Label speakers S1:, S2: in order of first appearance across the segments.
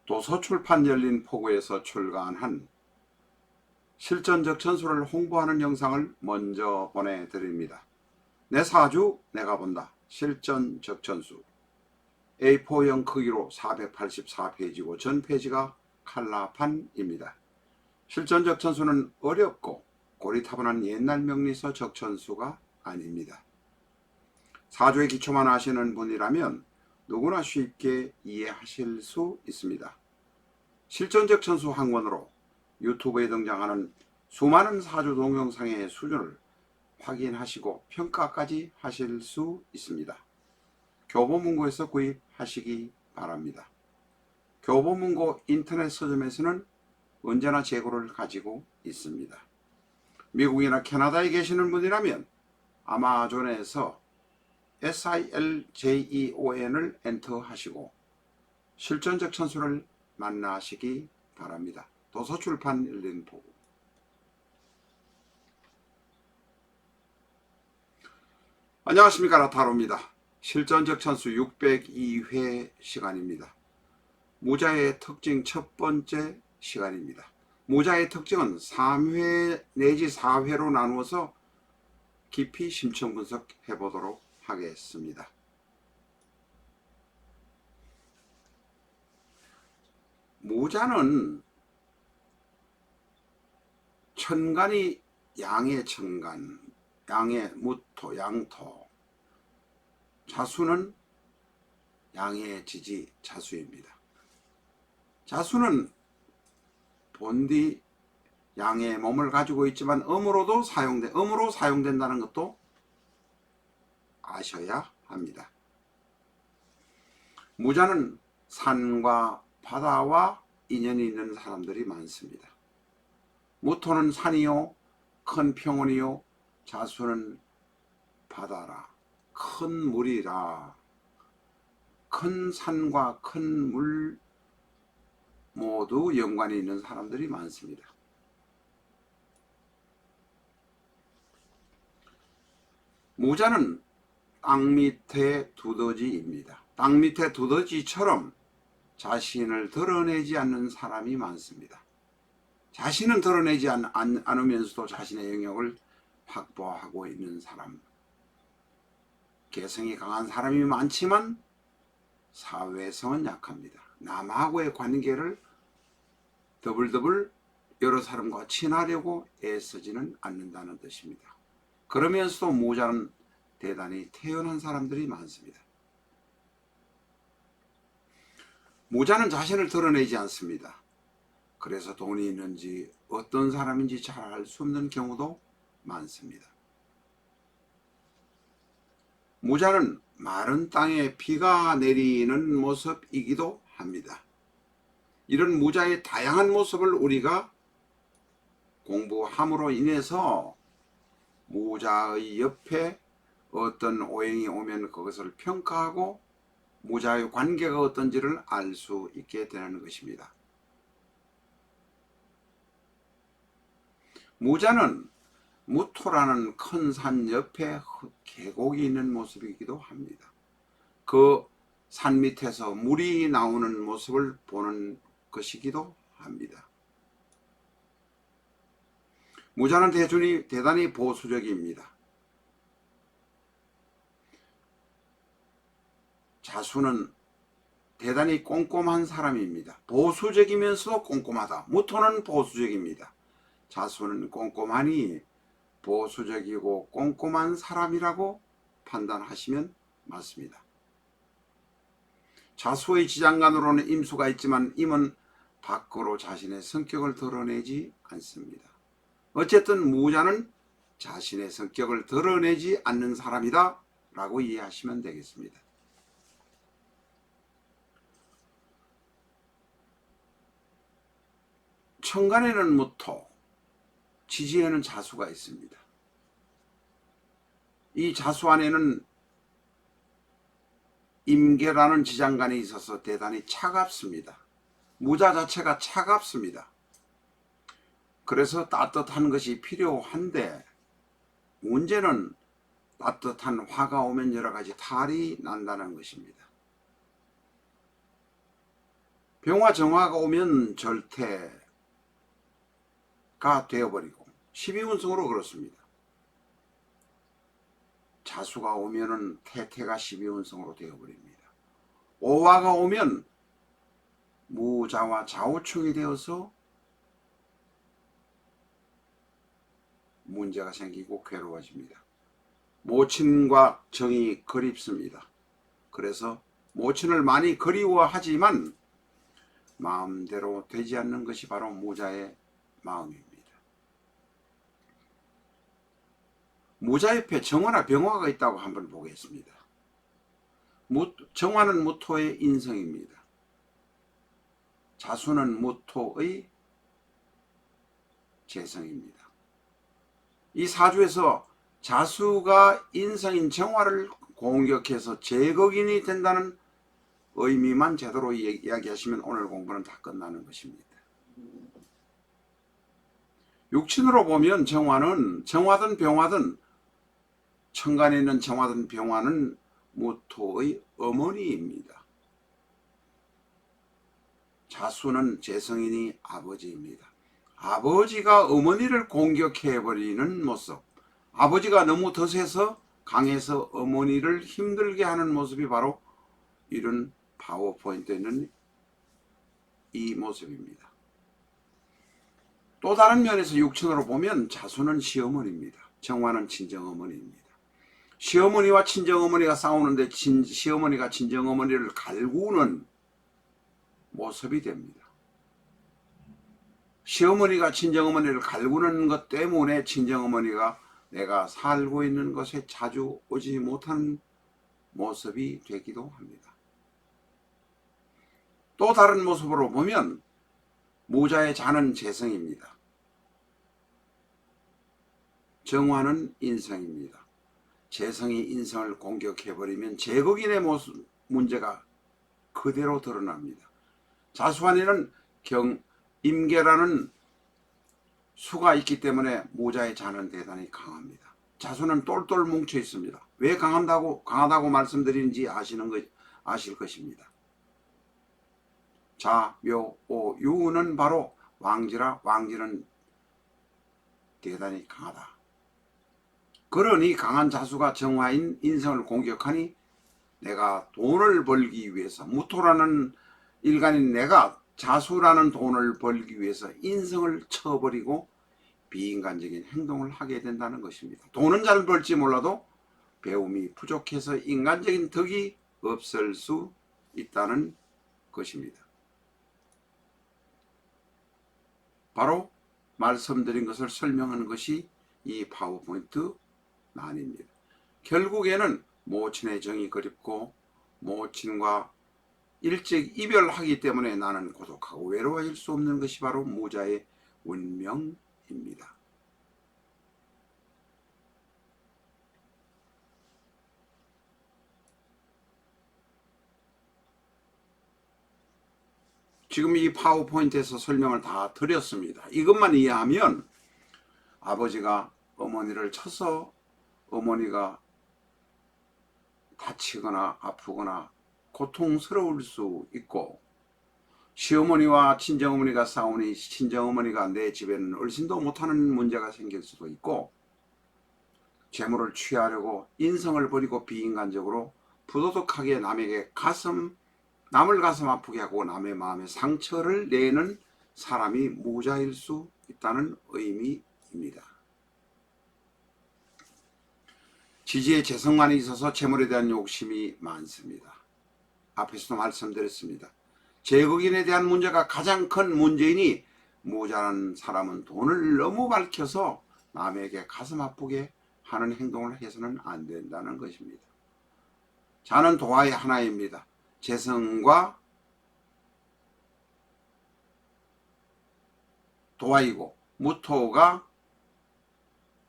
S1: 도서출판 열린포구에서 출간한 실전적 전술을 홍보하는 영상을 먼저 보내드립니다. 내 사주 내가 본다. 실전적 전술. A4형 크기로 484페이지고 전 페이지가 칼라판입니다. 실전적 전술은 어렵고 고리타분한 옛날 명리서 적천수가 아닙니다. 사주의 기초만 아시는 분이라면 누구나 쉽게 이해하실 수 있습니다. 실전적 천수 학원으로 유튜브에 등장하는 수많은 사주 동영상의 수준을 확인하시고 평가까지 하실 수 있습니다. 교보문고에서 구입하시기 바랍니다. 교보문고 인터넷 서점에서는 언제나 재고를 가지고 있습니다. 미국이나 캐나다에 계시는 분이라면 아마존에서 SILJEON을 엔터하시고 실전적 천수를 만나시기 바랍니다. 도서출판 열린포구. 안녕하십니까, 라타로입니다. 실전적 천수 602회 시간입니다. 무자의 특징 첫 번째 시간입니다. 무자의 특징은 3회 내지 4회로 나누어서 깊이 심층 분석해 보도록 하겠습니다. 무자는 천간이 양의 천간, 양의 무토, 양토, 자수는 양의 지지, 자수입니다. 자수는 본디 양의 몸을 가지고 있지만 음으로 사용된다는 것도 아셔야 합니다. 무자는 산과 바다와 인연이 있는 사람들이 많습니다. 무토는 산이요, 큰 평원이요, 자수는 바다라, 큰 물이라. 큰 산과 큰 물 모두 연관이 있는 사람들이 많습니다. 무자는 땅 밑에 두더지입니다. 땅 밑에 두더지처럼 자신을 드러내지 않는 사람이 많습니다. 자신은 드러내지 않으면서도 자신의 영역을 확보하고 있는 사람. 개성이 강한 사람이 많지만 사회성은 약합니다. 남하고의 관계를 더블 여러 사람과 친하려고 애쓰지는 않는다는 뜻입니다. 그러면서도 무자는 대단히 태연한 사람들이 많습니다. 무자는 자신을 드러내지 않습니다. 그래서 돈이 있는지 어떤 사람인지 잘 알 수 없는 경우도 많습니다. 무자는 마른 땅에 비가 내리는 모습이기도 합니다. 이런 무자의 다양한 모습을 우리가 공부함으로 인해서 무자의 옆에 어떤 오행이 오면 그것을 평가하고 무자의 관계가 어떤지를 알 수 있게 되는 것입니다. 무자는 무토라는 큰 산 옆에 계곡이 있는 모습이기도 합니다. 그 산 밑에서 물이 나오는 모습을 보는 것이기도 합니다. 무자는 대단히 보수적입니다. 자수는 대단히 꼼꼼한 사람입니다. 보수적이면서도 꼼꼼하다. 무토는 보수적입니다. 자수는 꼼꼼하니 보수적이고 꼼꼼한 사람이라고 판단하시면 맞습니다. 자수의 지장간으로는 임수가 있지만 임은 밖으로 자신의 성격을 드러내지 않습니다. 어쨌든 무자는 자신의 성격을 드러내지 않는 사람이다 라고 이해하시면 되겠습니다. 천간에는 무토, 지지에는 자수가 있습니다. 이 자수 안에는 임계라는 지장간이 있어서 대단히 차갑습니다. 무자 자체가 차갑습니다. 그래서 따뜻한 것이 필요한데 문제는 따뜻한 화가 오면 여러 가지 탈이 난다는 것입니다. 병화 정화가 오면 절태가 되어버리고 12운성으로 그렇습니다. 자수가 오면은 태태가 12운성으로 되어버립니다. 오화가 오면 무자와 좌우충이 되어서 문제가 생기고 괴로워집니다. 모친과 정이 그립습니다. 그래서 모친을 많이 그리워하지만 마음대로 되지 않는 것이 바로 무자의 마음입니다. 무자 옆에 정화나 병화가 있다고 한번 보겠습니다. 정화는 무토의 인성입니다. 자수는 무토의 재성입니다. 이 사주에서 자수가 인성인 정화를 공격해서 제거인이 된다는 의미만 제대로 이야기하시면 오늘 공부는 다 끝나는 것입니다. 육친으로 보면 정화든 병화든 천간에 있는 정화든 병화는 무토의 어머니입니다. 자수는 재성인이 아버지입니다. 아버지가 어머니를 공격해버리는 모습, 아버지가 너무 덧세서 강해서 어머니를 힘들게 하는 모습이 바로 이런 파워포인트에 있는 이 모습입니다. 또 다른 면에서 육친으로 보면 자수는 시어머니입니다. 정화는 친정어머니입니다. 시어머니와 친정어머니가 싸우는데 시어머니가 친정어머니를 갈구는 모습이 됩니다. 시어머니가 친정어머니를 갈구는 것 때문에 친정어머니가 내가 살고 있는 곳에 자주 오지 못하는 모습이 되기도 합니다. 또 다른 모습으로 보면 무자의 자는 재성입니다. 정화는 인성입니다. 재성이 인성을 공격해버리면 제국인의 모습, 문제가 그대로 드러납니다. 자수안에는 임계라는 수가 있기 때문에 무자의 자는 대단히 강합니다. 자수는 똘똘 뭉쳐 있습니다. 왜 강하다고 말씀드리는지 아실 것입니다. 자, 묘, 오, 유는 바로 왕지라 왕지는 대단히 강하다. 그러니 강한 자수가 정화인 인성을 공격하니 내가 돈을 벌기 위해서 무토라는 일간인 내가 자수라는 돈을 벌기 위해서 인성을 쳐버리고 비인간적인 행동을 하게 된다는 것입니다. 돈은 잘 벌지 몰라도 배움이 부족해서 인간적인 덕이 없을 수 있다는 것입니다. 바로 말씀드린 것을 설명하는 것이 이 파워포인트 난입니다. 결국에는 모친의 정이 그립고 모친과 일찍 이별하기 때문에 나는 고독하고 외로워질 수 없는 것이 바로 무자의 운명입니다. 지금 이 파워포인트에서 설명을 다 드렸습니다. 이것만 이해하면 아버지가 어머니를 쳐서 어머니가 다치거나 아프거나 고통스러울 수 있고, 시어머니와 친정어머니가 싸우니 친정어머니가 내 집에는 얼씬도 못하는 문제가 생길 수도 있고, 재물을 취하려고 인성을 버리고 비인간적으로 부도덕하게 남을 가슴 아프게 하고 남의 마음에 상처를 내는 사람이 무자일 수 있다는 의미입니다. 지지의 재성만이 있어서 재물에 대한 욕심이 많습니다. 앞에서도 말씀드렸습니다. 제국인에 대한 문제가 가장 큰 문제이니 무자라는 사람은 돈을 너무 밝혀서 남에게 가슴 아프게 하는 행동을 해서는 안 된다는 것입니다. 자는 도화의 하나입니다. 재성과 도화이고 무토가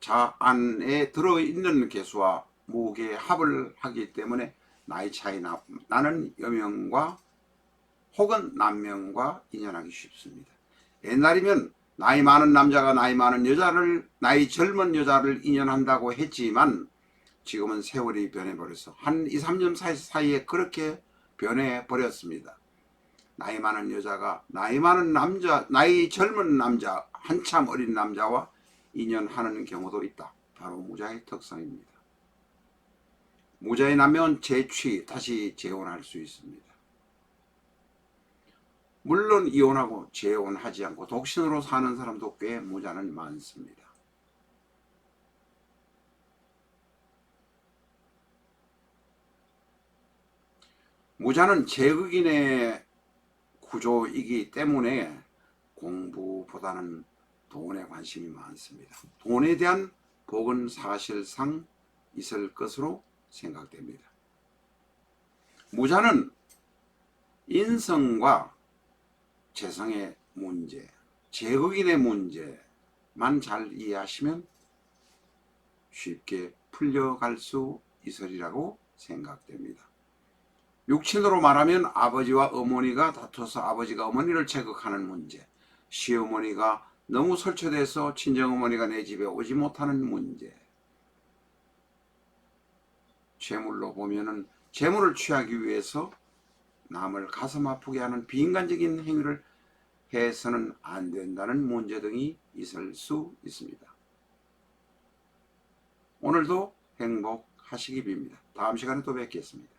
S1: 자 안에 들어있는 개수와 무게의 합을 하기 때문에 나이 차이 나는 여명과 혹은 남명과 인연하기 쉽습니다. 옛날이면 나이 많은 남자가 나이 많은 여자를, 나이 젊은 여자를 인연한다고 했지만 지금은 세월이 변해버려서 한 2, 3년 사이에 그렇게 변해버렸습니다. 나이 많은 여자가 나이 많은 남자, 나이 젊은 남자, 한참 어린 남자와 인연하는 경우도 있다. 바로 무자의 특성입니다. 무자에 나면 재취, 다시 재혼할 수 있습니다. 물론 이혼하고 재혼하지 않고 독신으로 사는 사람도 꽤 무자는 많습니다. 무자는 제극인의 구조이기 때문에 공부보다는 돈에 관심이 많습니다. 돈에 대한 복은 사실상 있을 것으로 생각됩니다. 무자는 인성과 재성의 문제, 제극인의 문제만 잘 이해하시면 쉽게 풀려갈 수 있으리라고 생각됩니다. 육친으로 말하면 아버지와 어머니가 다퉈서 아버지가 어머니를 제극하는 문제, 시어머니가 너무 설쳐돼서 친정어머니가 내 집에 오지 못하는 문제, 재물로 보면은 재물을 취하기 위해서 남을 가슴 아프게 하는 비인간적인 행위를 해서는 안 된다는 문제 등이 있을 수 있습니다. 오늘도 행복하시기 빕니다. 다음 시간에 또 뵙겠습니다.